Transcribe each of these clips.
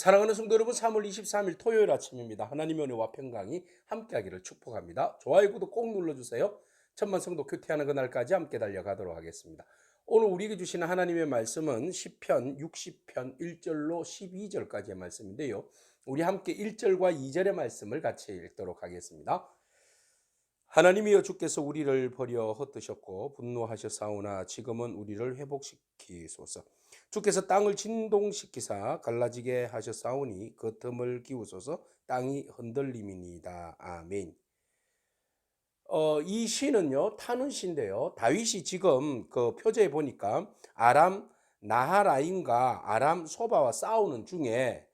사랑하는 성도 여러분, 3월 23일 토요일 아침입니다. 하나님의 은혜와 평강이 함께하기를 축복합니다. 좋아요, 구독 꼭 눌러주세요. 천만 성도 큐티하는 그날까지 함께 달려가도록 하겠습니다. 오늘 우리에게 주시는 하나님의 말씀은 시편 60편 1절로 12절까지의 말씀인데요. 우리 함께 1절과 2절의 말씀을 같이 읽도록 하겠습니다. 하나님이여, 주께서 우리를 버려 헛드셨고 분노하셨사오나 지금은 우리를 회복시키소서. 주께서 땅을 진동시키사 갈라지게 하셨사오니 그 틈을 기우소서. 땅이 흔들림이니이다. 아멘. 이 시는요, 타는 시인데요. 다윗이 지금 그 표제에 보니까 아람 나하라임과 아람 소바와 싸우는 중에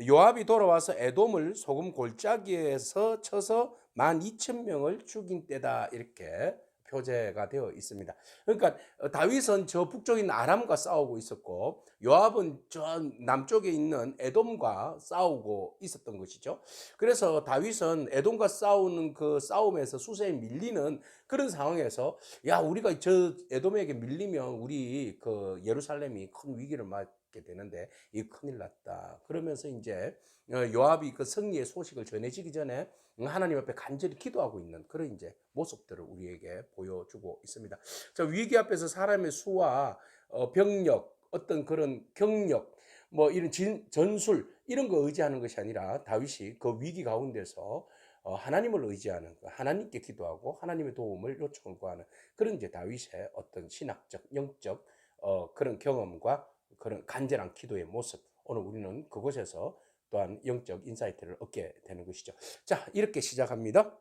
요압이 돌아와서 에돔을 소금 골짜기에서 쳐서 12,000명을 죽인 때다, 이렇게 표제가 되어 있습니다. 그러니까 다윗은 저 북쪽인 아람과 싸우고 있었고 요압은 저 남쪽에 있는 에돔과 싸우고 있었던 것이죠. 그래서 다윗은 에돔과 싸우는 그 싸움에서 수세에 밀리는 그런 상황에서, 야, 우리가 저 에돔에게 밀리면 우리 그 예루살렘이 큰 위기를 맞게 되는데 이 큰일 났다. 그러면서 이제 요압이 그 승리의 소식을 전해지기 전에 하나님 앞에 간절히 기도하고 있는 그런 이제 모습들을 우리에게 보여주고 있습니다. 자, 위기 앞에서 사람의 수와 병력, 어떤 그런 경력, 뭐 이런 전술 이런 거 의지하는 것이 아니라 다윗이 그 위기 가운데서 하나님을 의지하는, 하나님께 기도하고 하나님의 도움을 요청을 구하는 그런 이제 다윗의 어떤 신학적, 영적 그런 경험과 그런 간절한 기도의 모습, 오늘 우리는 그곳에서 또한 영적 인사이트를 얻게 되는 것이죠. 자, 이렇게 시작합니다.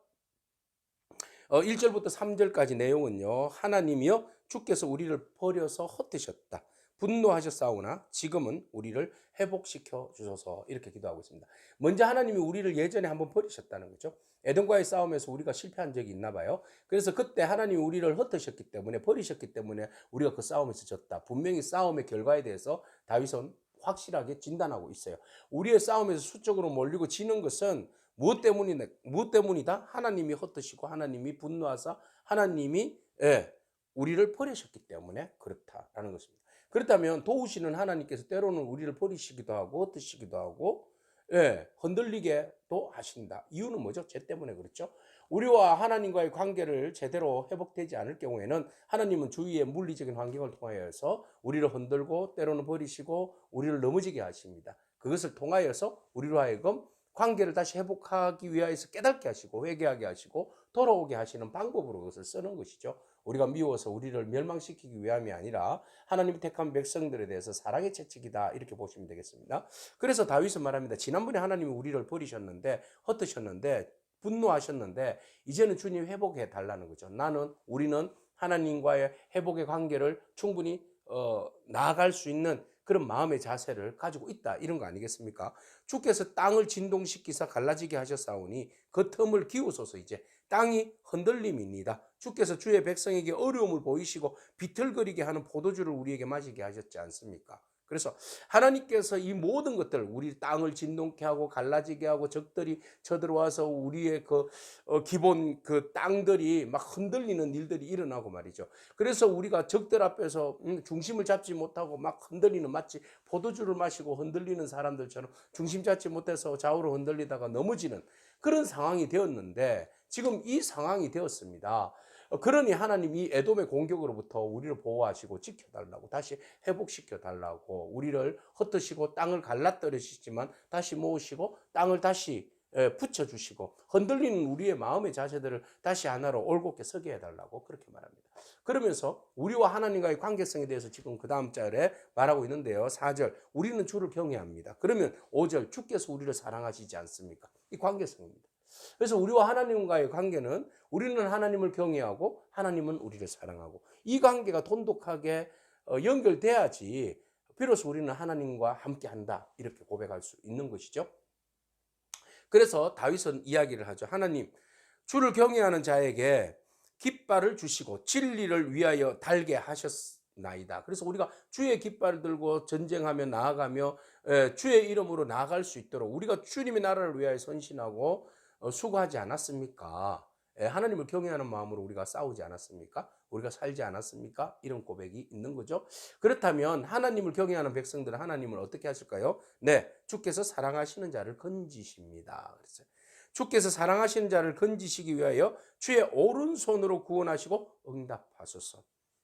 1절부터 3절까지 내용은요. 하나님이여, 주께서 우리를 버려서 헛되셨다. 분노하셨사오나 지금은 우리를 회복시켜 주소서. 이렇게 기도하고 있습니다. 먼저 하나님이 우리를 예전에 한번 버리셨다는 거죠. 에덴과의 싸움에서 우리가 실패한 적이 있나 봐요. 그래서 그때 하나님이 우리를 흩으셨기 때문에, 버리셨기 때문에 우리가 그 싸움에서 졌다. 분명히 싸움의 결과에 대해서 다윗은 확실하게 진단하고 있어요. 우리의 싸움에서 수적으로 몰리고 지는 것은 무엇 때문이다? 하나님이 헛드시고 하나님이 분노하사 하나님이 우리를 버리셨기 때문에 그렇다라는 것입니다. 그렇다면 도우시는 하나님께서 때로는 우리를 버리시기도 하고 헛드시기도 하고 흔들리게도 하신다. 이유는 뭐죠? 죄 때문에 그렇죠. 우리와 하나님과의 관계를 제대로 회복되지 않을 경우에는 하나님은 주위의 물리적인 환경을 통하여서 우리를 흔들고 때로는 버리시고 우리를 넘어지게 하십니다. 그것을 통하여서 우리로 하여금 관계를 다시 회복하기 위하여서 깨닫게 하시고 회개하게 하시고 돌아오게 하시는 방법으로 그것을 쓰는 것이죠. 우리가 미워서 우리를 멸망시키기 위함이 아니라 하나님이 택한 백성들에 대해서 사랑의 채찍이다, 이렇게 보시면 되겠습니다. 그래서 다윗은 말합니다. 지난번에 하나님이 우리를 버리셨는데, 헛드셨는데, 분노하셨는데 이제는 주님 회복해 달라는 거죠. 우리는 하나님과의 회복의 관계를 충분히 나아갈 수 있는 그런 마음의 자세를 가지고 있다, 이런 거 아니겠습니까? 주께서 땅을 진동시키사 갈라지게 하셨사오니 그 틈을 기우소서. 이제 땅이 흔들림입니다. 주께서 주의 백성에게 어려움을 보이시고 비틀거리게 하는 포도주를 우리에게 마시게 하셨지 않습니까? 그래서 하나님께서 이 모든 것들, 우리 땅을 진동케 하고 갈라지게 하고 적들이 쳐들어와서 우리의 그 기본 그 땅들이 막 흔들리는 일들이 일어나고 말이죠. 그래서 우리가 적들 앞에서 중심을 잡지 못하고 막 흔들리는, 마치 포도주를 마시고 흔들리는 사람들처럼 중심 잡지 못해서 좌우로 흔들리다가 넘어지는 그런 상황이 되었는데, 지금 이 상황이 되었습니다. 그러니 하나님이 에돔의 공격으로부터 우리를 보호하시고 지켜달라고, 다시 회복시켜달라고, 우리를 흩으시고 땅을 갈라떨으시지만 다시 모으시고 땅을 다시 붙여주시고 흔들리는 우리의 마음의 자세들을 다시 하나로 올곧게 서게 해달라고 그렇게 말합니다. 그러면서 우리와 하나님과의 관계성에 대해서 지금 그 다음 절에 말하고 있는데요. 4절, 우리는 주를 경외합니다. 그러면 5절, 주께서 우리를 사랑하시지 않습니까? 이 관계성입니다. 그래서 우리와 하나님과의 관계는, 우리는 하나님을 경외하고 하나님은 우리를 사랑하고, 이 관계가 돈독하게 연결돼야지 비로소 우리는 하나님과 함께한다, 이렇게 고백할 수 있는 것이죠. 그래서 다윗은 이야기를 하죠. 하나님, 주를 경외하는 자에게 깃발을 주시고 진리를 위하여 달게 하셨나이다. 그래서 우리가 주의 깃발을 들고 전쟁하며 나아가며 주의 이름으로 나아갈 수 있도록 우리가 주님의 나라를 위하여 선신하고 수고하지 않았습니까? 하나님을 경외하는 마음으로 우리가 싸우지 않았습니까? 우리가 살지 않았습니까? 이런 고백이 있는 거죠. 그렇다면 하나님을 경외하는 백성들은 하나님을 어떻게 하실까요? 네, 주께서 사랑하시는 자를 건지십니다. 그랬어요. 주께서 사랑하시는 자를 건지시기 위하여 주의 오른손으로 구원하시고 응답하소서.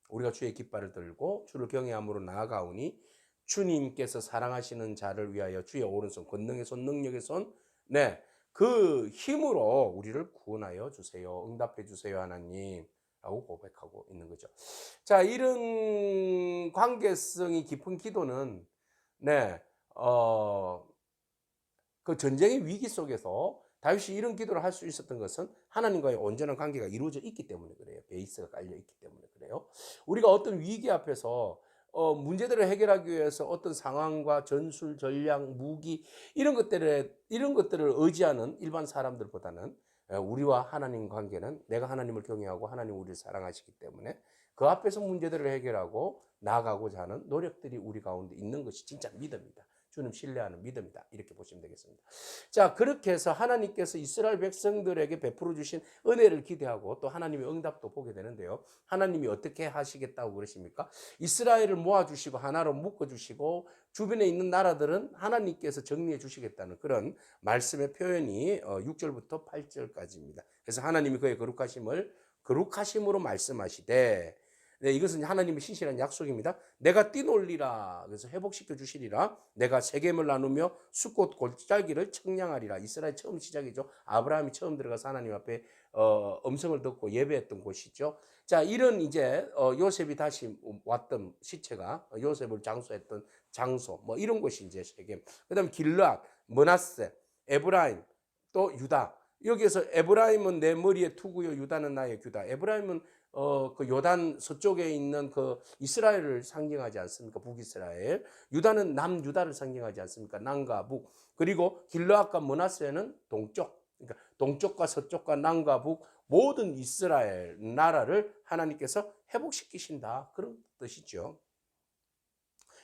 우리가 주의 깃발을 들고 주를 경외함으로 나아가오니 주님께서 사랑하시는 자를 위하여 주의 오른손, 권능의 손, 능력의 손, 네, 그 힘으로 우리를 구원하여 주세요. 응답해 주세요, 하나님. 라고 고백하고 있는 거죠. 자, 이런 관계성이 깊은 기도는, 네, 그 전쟁의 위기 속에서 다윗이 이런 기도를 할 수 있었던 것은 하나님과의 온전한 관계가 이루어져 있기 때문에 그래요. 베이스가 깔려 있기 때문에 그래요. 우리가 어떤 위기 앞에서 문제들을 해결하기 위해서 어떤 상황과 전술, 전략, 무기 이런 것들을 의지하는 일반 사람들보다는 우리와 하나님 관계는 내가 하나님을 경외하고 하나님 우리를 사랑하시기 때문에 그 앞에서 문제들을 해결하고 나아가고자 하는 노력들이 우리 가운데 있는 것이 진짜 믿음이다. 주님 신뢰하는 믿음이다. 이렇게 보시면 되겠습니다. 자, 그렇게 해서 하나님께서 이스라엘 백성들에게 베풀어 주신 은혜를 기대하고 또 하나님의 응답도 보게 되는데요. 하나님이 어떻게 하시겠다고 그러십니까? 이스라엘을 모아주시고 하나로 묶어주시고 주변에 있는 나라들은 하나님께서 정리해 주시겠다는 그런 말씀의 표현이 6절부터 8절까지입니다. 그래서 하나님이 그의 거룩하심으로 말씀하시되, 네, 이것은 하나님의 신실한 약속입니다. 내가 뛰놀리라, 그래서 회복시켜 주시리라. 내가 세겜을 나누며 숫꽃 골짜기를 청량하리라. 이스라엘 처음 시작이죠. 아브라함이 처음 들어가서 하나님 앞에 음성을 듣고 예배했던 곳이죠. 자, 이런 이제 요셉이 다시 왔던 시체가 요셉을 장소했던 장소, 뭐 이런 곳이 이제 세겜. 그다음 길르앗, 므낫세, 에브라임, 또 유다. 여기에서 에브라임은 내 머리의 투구요, 유다는 나의 규다. 에브라임은 그 요단 서쪽에 있는 그 이스라엘을 상징하지 않습니까? 북이스라엘. 유다는 남유다를 상징하지 않습니까? 남과 북. 그리고 길르앗과 므낫세는 동쪽. 그러니까 동쪽과 서쪽과 남과 북 모든 이스라엘 나라를 하나님께서 회복시키신다. 그런 뜻이죠.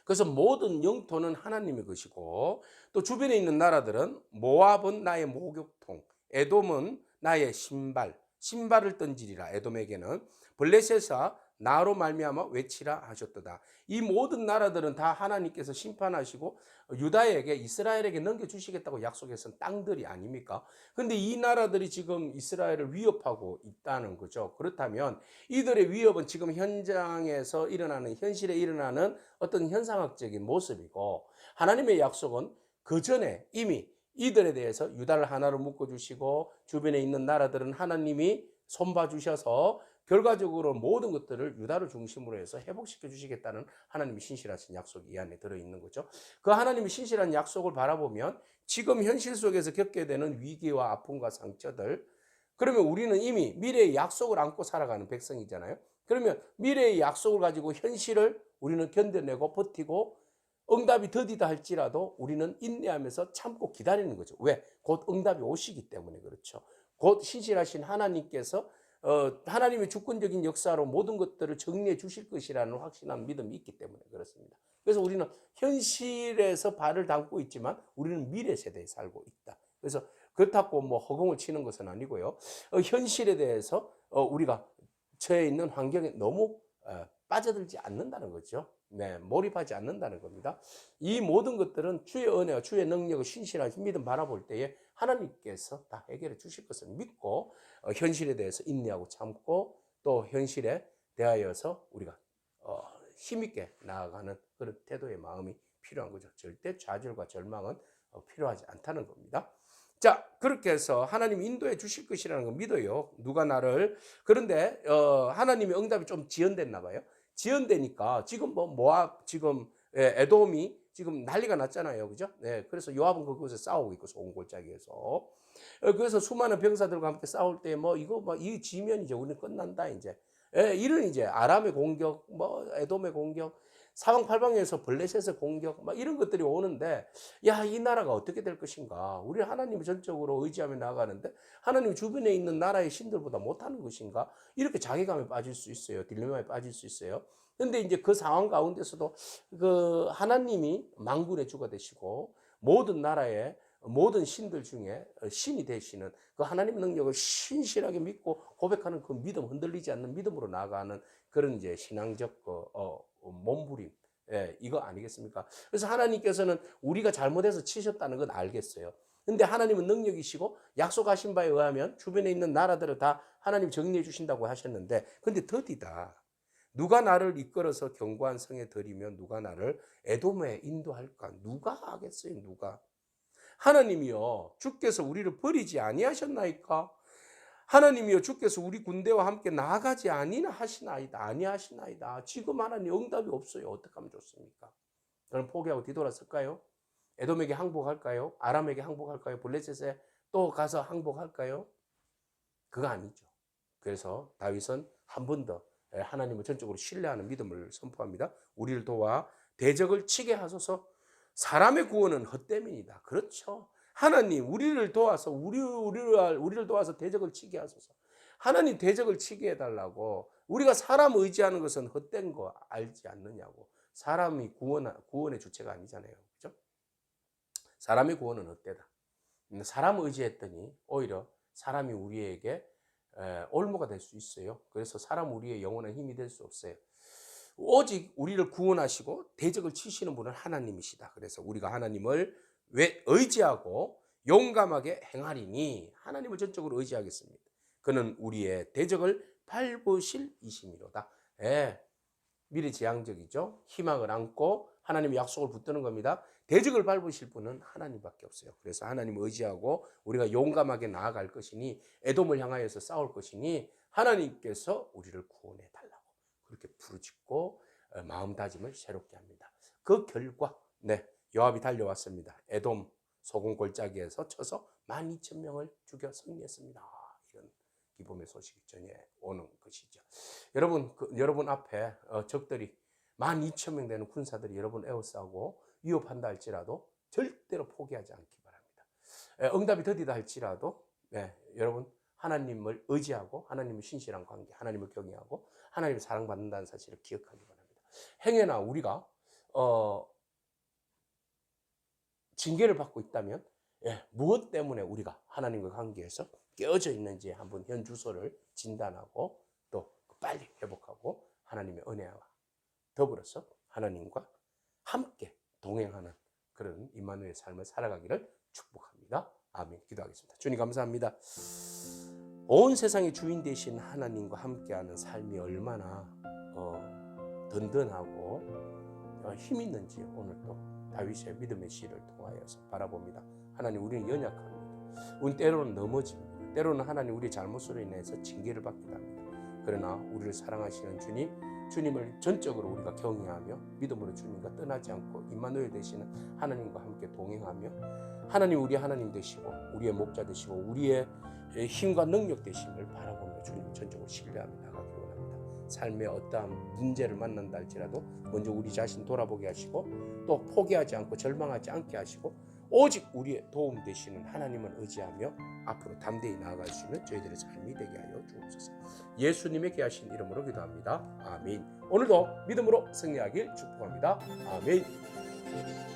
그래서 모든 영토는 하나님의 것이고 또 주변에 있는 나라들은 모압은 나의 목욕통, 에돔은 나의 신발을 던지리라. 에돔에게는 블레셋아 나로 말미암아 외치라 하셨도다. 이 모든 나라들은 다 하나님께서 심판하시고 유다에게 이스라엘에게 넘겨주시겠다고 약속했던 땅들이 아닙니까? 근데 이 나라들이 지금 이스라엘을 위협하고 있다는 거죠. 그렇다면 이들의 위협은 지금 현장에서 일어나는 현실에 일어나는 어떤 현상학적인 모습이고 하나님의 약속은 그 전에 이미 이들에 대해서 유다를 하나로 묶어주시고 주변에 있는 나라들은 하나님이 손봐 주셔서 결과적으로 모든 것들을 유다를 중심으로 해서 회복시켜 주시겠다는 하나님의 신실하신 약속이 이 안에 들어있는 거죠. 그 하나님의 신실한 약속을 바라보면 지금 현실 속에서 겪게 되는 위기와 아픔과 상처들, 그러면 우리는 이미 미래의 약속을 안고 살아가는 백성이잖아요. 그러면 미래의 약속을 가지고 현실을 우리는 견뎌내고 버티고 응답이 더디다 할지라도 우리는 인내하면서 참고 기다리는 거죠. 왜? 곧 응답이 오시기 때문에 그렇죠. 곧 신실하신 하나님께서 하나님의 주권적인 역사로 모든 것들을 정리해 주실 것이라는 확신한 믿음이 있기 때문에 그렇습니다. 그래서 우리는 현실에서 발을 담고 있지만 우리는 미래 세대에 살고 있다. 그래서 그렇다고 뭐 허공을 치는 것은 아니고요. 현실에 대해서 우리가 처해 있는 환경에 너무 빠져들지 않는다는 거죠. 네, 몰입하지 않는다는 겁니다. 이 모든 것들은 주의 은혜와 주의 능력을 신실하신 믿음 바라볼 때에 하나님께서 다 해결해 주실 것을 믿고 현실에 대해서 인내하고 참고 또 현실에 대하여서 우리가 힘있게 나아가는 그런 태도의 마음이 필요한 거죠. 절대 좌절과 절망은 필요하지 않다는 겁니다. 자, 그렇게 해서 하나님이 인도해 주실 것이라는 걸 믿어요. 누가 나를. 그런데 하나님의 응답이 좀 지연됐나 봐요. 지연되니까 지금 뭐 모압 지금 에돔이 지금 난리가 났잖아요. 그죠? 네, 그래서 요압은 그곳에 싸우고 있고 온 골짜기에서. 그래서 수많은 병사들과 함께 싸울 때 뭐 이거 뭐 이 지면 이제 우리는 끝난다 이제. 이런 이제 아람의 공격, 뭐 에돔의 공격, 사방팔방에서 블레셋의 공격, 막 이런 것들이 오는데, 야, 이 나라가 어떻게 될 것인가? 우리 하나님을 전적으로 의지하며 나아가는데, 하나님 주변에 있는 나라의 신들보다 못하는 것인가? 이렇게 자괴감에 빠질 수 있어요. 딜레마에 빠질 수 있어요. 근데 이제 그 상황 가운데서도 그 하나님이 만군의 주가 되시고, 모든 나라에 모든 신들 중에 신이 되시는 그 하나님의 능력을 신실하게 믿고 고백하는 그 믿음, 흔들리지 않는 믿음으로 나아가는 그런 이제 신앙적 몸부림, 예, 이거 아니겠습니까? 그래서 하나님께서는 우리가 잘못해서 치셨다는 건 알겠어요. 근데 하나님은 능력이시고 약속하신 바에 의하면 주변에 있는 나라들을 다 하나님 정리해 주신다고 하셨는데, 근데 더디다. 누가 나를 이끌어서 견고한 성에 들이면 누가 나를 에돔에 인도할까? 누가 하겠어요, 누가? 하나님이요, 주께서 우리를 버리지 아니하셨나이까? 하나님이요, 주께서 우리 군대와 함께 나아가지 아니하시나이다. 지금 하나님 응답이 없어요. 어떻게 하면 좋습니까? 저는 포기하고 뒤돌아설까요? 에돔에게 항복할까요? 아람에게 항복할까요? 블레셋에 또 가서 항복할까요? 그거 아니죠. 그래서 다윗은 한 번 더 하나님을 전적으로 신뢰하는 믿음을 선포합니다. 우리를 도와 대적을 치게 하소서. 사람의 구원은 헛됨이니다. 그렇죠. 하나님 우리를 도와서 우리를 도와서 대적을 치게 하소서. 하나님 대적을 치게 해달라고. 우리가 사람 의지하는 것은 헛된 거 알지 않느냐고. 사람이 구원의 주체가 아니잖아요. 그렇죠? 사람의 구원은 헛되다. 사람 의지했더니 오히려 사람이 우리에게 올무가 될 수 있어요. 그래서 사람 우리의 영원한 힘이 될 수 없어요. 오직 우리를 구원하시고 대적을 치시는 분은 하나님이시다. 그래서 우리가 하나님을 의지하고 용감하게 행하리니 하나님을 전적으로 의지하겠습니다. 그는 우리의 대적을 밟으실 이심이로다. 예, 미래지향적이죠. 희망을 안고 하나님의 약속을 붙드는 겁니다. 대적을 밟으실 분은 하나님밖에 없어요. 그래서 하나님을 의지하고 우리가 용감하게 나아갈 것이니 에돔을 향하여서 싸울 것이니 하나님께서 우리를 구원해 달라고 그렇게 부르짖고 마음 다짐을 새롭게 합니다. 그 결과 요압이 달려왔습니다. 에돔 소금 골짜기에서 쳐서 12,000명을 죽여 승리했습니다. 이런 기쁨의 소식이 전해 오는 것이죠. 여러분 앞에 적들이 12,000명 되는 군사들이 여러분 에워싸고 위협한다 할지라도 절대로 포기하지 않기 바랍니다. 응답이 더디다 할지라도 여러분 하나님을 의지하고 하나님을 신실한 관계, 하나님을 경외하고 하나님을 사랑받는다는 사실을 기억하기 바랍니다. 행여나 우리가 징계를 받고 있다면 무엇 때문에 우리가 하나님과 관계에서 깨어져 있는지 한번 현 주소를 진단하고 또 빨리 회복하고 하나님의 은혜와 더불어서 하나님과 함께 동행하는 그런 임마누엘의 삶을 살아가기를 축복합니다. 아멘. 기도하겠습니다. 주님 감사합니다. 온 세상의 주인 되신 하나님과 함께하는 삶이 얼마나 든든하고 힘 있는지 오늘 또 다윗의 믿음의 시를 통하여서 바라봅니다. 하나님, 우리는 연약합니다. 우리는 때로는 넘어집니다. 때로는 하나님 우리의 잘못으로 인해서 징계를 받기도 합니다. 그러나 우리를 사랑하시는 주님을 전적으로 우리가 경외하며 믿음으로 주님과 떠나지 않고 임마누엘 되시는 하나님과 함께 동행하며 하나님 우리의 하나님 되시고 우리의 목자 되시고 우리의 힘과 능력 되심을 바라보며 주님을 전적으로 신뢰하며 나가기를 원합니다. 삶의 어떠한 문제를 만난다 할지라도 먼저 우리 자신 돌아보게 하시고 또 포기하지 않고 절망하지 않게 하시고 오직 우리의 도움 되시는 하나님을 의지하며 앞으로 담대히 나아갈 수 있는 저희들의 삶이 되게 하여 주옵소서. 예수님의 귀하신 이름으로 기도합니다. 아멘. 오늘도 믿음으로 승리하길 축복합니다. 아멘.